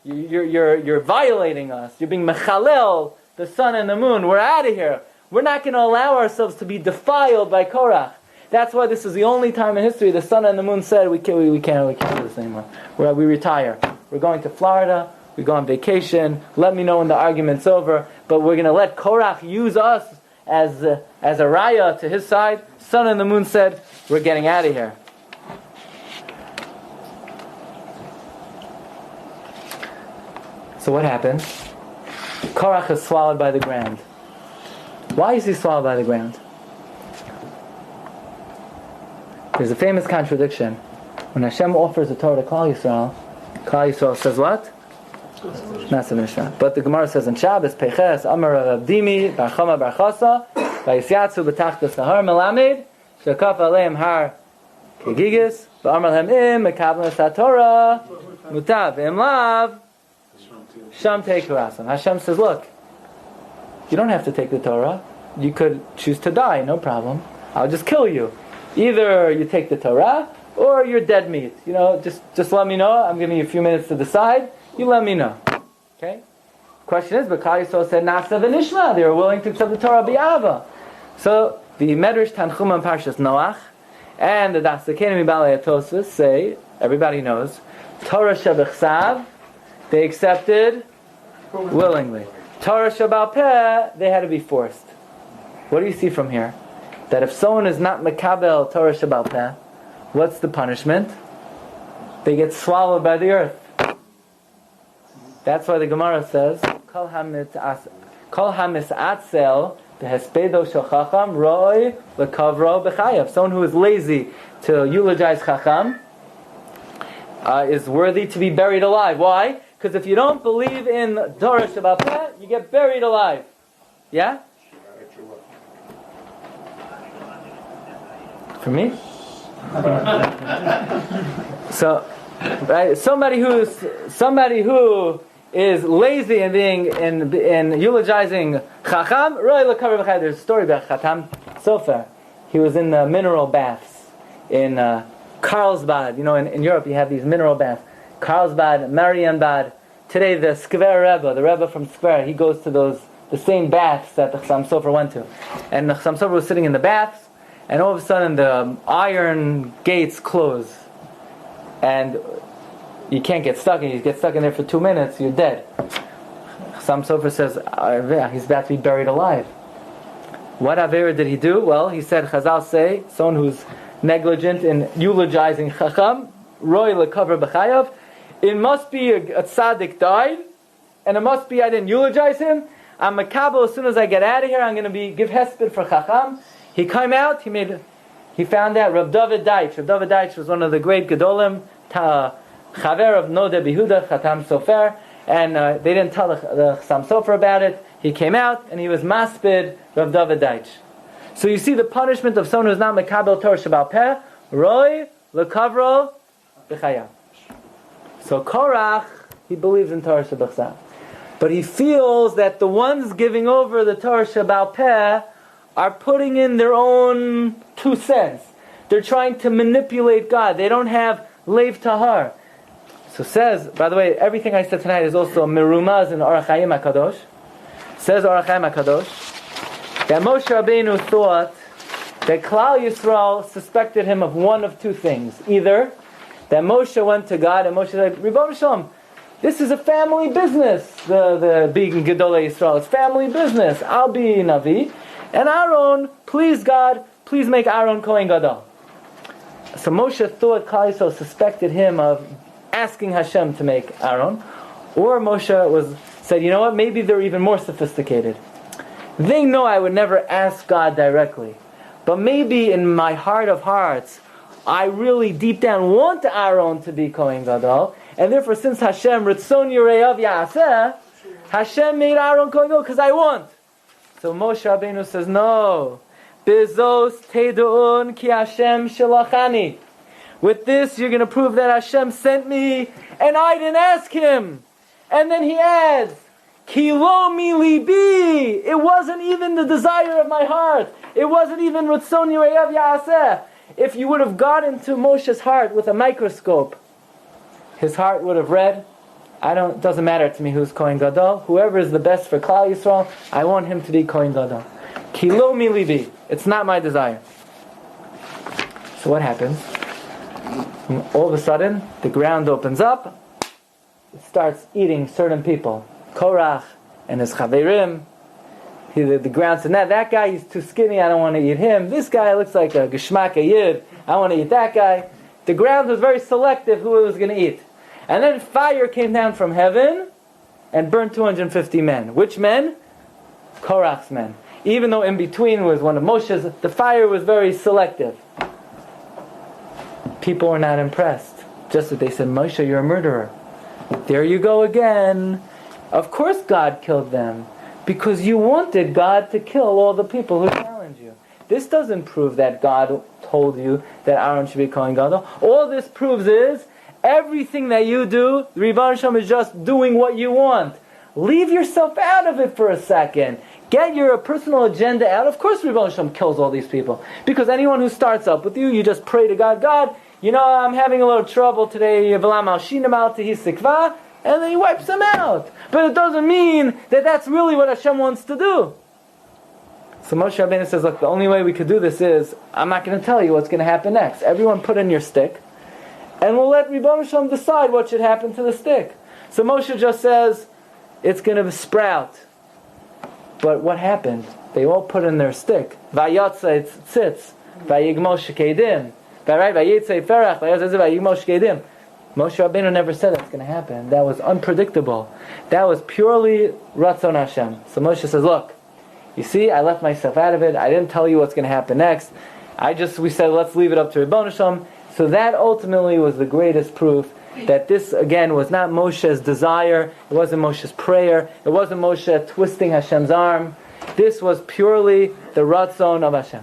You're violating us. You're being mechalel the sun and the moon. We're out of here. We're not going to allow ourselves to be defiled by Korach. That's why this is the only time in history the sun and the moon said we can't do this anymore. We retire. We're going to Florida. We go on vacation. Let me know when the argument's over. But we're going to let Korach use us as a raya to his side. Sun and the moon said we're getting out of here. So what happens? Korach is swallowed by the ground. Why is he swallowed by the ground? There's a famous contradiction. When Hashem offers the Torah to Klal Yisrael says what? But the Gemara says in Shabbos, Peches, Amar Rabdimi, Bar Chama Bar Chasa, Vayisyatzu b'tachtas Sahar Melamed, Shekaf Aleim Har Kegigis, V'amar Lehem Im, Mekabel Torah, Mutav, Im Lav, Sham Tekurasam. Hashem says, look, you don't have to take the Torah. You could choose to die, no problem. I'll just kill you. Either you take the Torah, or you're dead meat. Just let me know. I'm giving you a few minutes to decide. You let me know. Okay? Question is, but Klal Yisrael said, Nasa v'nishma. They were willing to accept the Torah b'Ava. So, the Medrash Tanchuma Parshas Noach, and the Dasakenim Balei Tosfos say, everybody knows, Torah Shebechsav, they accepted willingly. Torah Shebal Peh, they had to be forced. What do you see from here? That if someone is not Mekabel Torah Shebal Peh, what's the punishment? They get swallowed by the earth. That's why the Gemara says, Kol hamisatzel behespedo shel chacham roi lekavro b'chayav. Someone who is lazy to eulogize chacham is worthy to be buried alive. Why? Because if you don't believe in Torah Shebal Peh, you get buried alive. Yeah? For me? So, right, somebody who is lazy in being in eulogizing Chacham, there's a story about Chatam Sofer. He was in the mineral baths in Carlsbad. In Europe you have these mineral baths. Carlsbad, Marienbad. Today the Skver Rebbe, the Rebbe from Skver, he goes to the same baths that the Chatam Sofer went to. And the Chatam Sofer was sitting in the baths, and all of a sudden the iron gates close. And you can't get stuck, and you get stuck in there for 2 minutes, you're dead. Chatam Sofer says, he's about to be buried alive. What Avera did he do? Well, he said, Chazal say, someone who's negligent in eulogizing Chacham, Roy lekover b'chayav, it must be a tzaddik died, and it must be I didn't eulogize him. I'm makabel as soon as I get out of here, I'm going to give hesped for Chacham. He came out, he found out Rav David Deitch. Rav David Deitch was one of the great Gedolim, Chaver of Node Behuda, Chatam Sofer, and they didn't tell the Chatam Sofer about it. He came out, and he was maspid Rav David Deitch. So you see the punishment of someone who's not Mekabel Torah Shebal Peh, Roy lekavro b'chayav. So Korach, he believes in Torah Shebechsav. But he feels that the ones giving over the Torah Shebal Peh are putting in their own 2 cents. They're trying to manipulate God. They don't have Leiv Tahar. So says, by the way, everything I said tonight is also Merumaz in Orach Chaim HaKadosh. Says Orach Chaim HaKadosh that Moshe Rabbeinu thought that Klal Yisrael suspected him of one of 2 things. Either that Moshe went to God and Moshe said, Ribono Shalom, this is a family business, the being Gedolei Yisrael. It's family business. I'll be Navi. And Aaron, please God, please make Aaron Kohen Gadol. So Moshe thought Klal Yisrael suspected him of asking Hashem to make Aaron. Or Moshe said, you know what, maybe they're even more sophisticated. They know I would never ask God directly. But maybe in my heart of hearts, I really deep down want Aaron to be Kohen Gadol. And therefore, since Hashem, Ritzon Yireyav Ya'aseh, Hashem made Aaron Kohen Gadol because I want. So Moshe Rabbeinu says, no. Bezos tedu'un ki Hashem shalachani. With this, you're going to prove that Hashem sent me, and I didn't ask Him. And then he adds, Ki lo mi libi. It wasn't even the desire of my heart. It wasn't even Ritzon Yireyav Ya'aseh. If you would have got into Moshe's heart with a microscope, his heart would have read, it doesn't matter to me who's Kohen Gadol. Whoever is the best for Klal Yisrael, I want him to be Kohen Gadol. Ki lo mi libi. It's not my desire. So what happens? All of a sudden, the ground opens up. It starts eating certain people. Korach and his chaverim. The ground said, that guy, he's too skinny, I don't want to eat him. This guy looks like a geshmak yid, I want to eat that guy. The ground was very selective who it was going to eat. And then fire came down from heaven and burned 250 men. Which men? Korach's men. Even though in between was one of Moshe's, the fire was very selective. People were not impressed. Just as they said, Moshe, you're a murderer. There you go again. Of course God killed them. Because you wanted God to kill all the people who challenge you. This doesn't prove that God told you that Aaron should be Kohen Gadol. All this proves is, everything that you do, the Rebbeinu Shalom is just doing what you want. Leave yourself out of it for a second. Get your personal agenda out. Of course Rebbeinu Shalom kills all these people. Because anyone who starts up with you, you just pray to God, God, I'm having a little trouble today, and then he wipes them out. But it doesn't mean that that's really what Hashem wants to do. So Moshe Rabbeinu says, look, the only way we could do this is, I'm not going to tell you what's going to happen next. Everyone put in your stick, and we'll let Rebbeinu Shalom decide what should happen to the stick. So Moshe just says, it's going to sprout. But what happened? They all put in their stick. Vayatza tzitz, vayigmosh kedim. Vayitzei ferach, vayigmosh kedim. Moshe Rabbeinu never said that's going to happen. That was unpredictable. That was purely Ratzon Hashem. So Moshe says, look, you see, I left myself out of it. I didn't tell you what's going to happen next. We said, let's leave it up to Rebbeinu Shalom. So that ultimately was the greatest proof that this, again, was not Moshe's desire. It wasn't Moshe's prayer. It wasn't Moshe twisting Hashem's arm. This was purely the Ratzon of Hashem.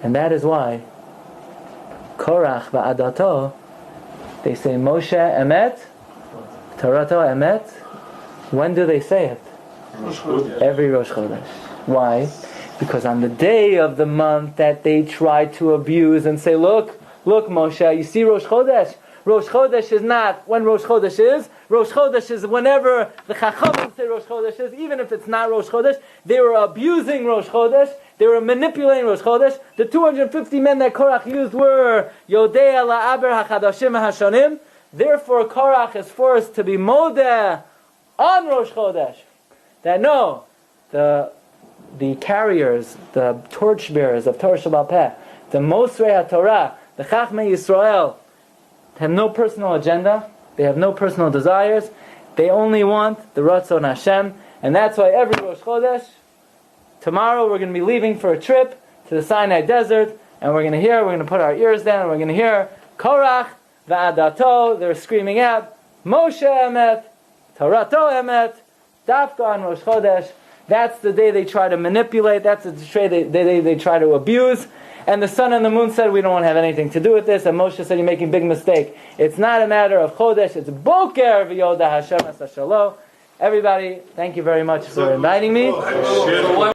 And that is why Korach va'adato, they say Moshe emet, Torato emet. When do they say it? Every Rosh Chodesh. Why? Because on the day of the month that they try to abuse and say, look Moshe, you see Rosh Chodesh? Rosh Chodesh is not when Rosh Chodesh is. Rosh Chodesh is whenever the Chachamim say Rosh Chodesh is, even if it's not Rosh Chodesh. They were abusing Rosh Chodesh. They were manipulating Rosh Chodesh. The 250 men that Korach used were Yodei la'aber hachadashim hashanim. Therefore, Korach is forced to be modeh on Rosh Chodesh. That no, the carriers, the torchbearers of Torah Sheba'al Peh, the Mosrei HaTorah, the Chachmei Yisrael, have no personal agenda. They have no personal desires. They only want the Ratzon Hashem. And that's why every Rosh Chodesh, tomorrow we're going to be leaving for a trip to the Sinai Desert, and we're going to put our ears down, and we're going to hear Korach va'adato. They're screaming out, Moshe emet, Torato emet, Dafka on Rosh Chodesh. That's the day they try to manipulate. That's the day they try to abuse. And the sun and the moon said, we don't want to have anything to do with this. And Moshe said, you're making a big mistake. It's not a matter of Chodesh. It's Boker v'yoda Hashem asashalo. Everybody, thank you very much for inviting me.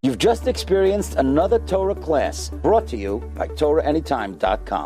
You've just experienced another Torah class brought to you by TorahAnytime.com.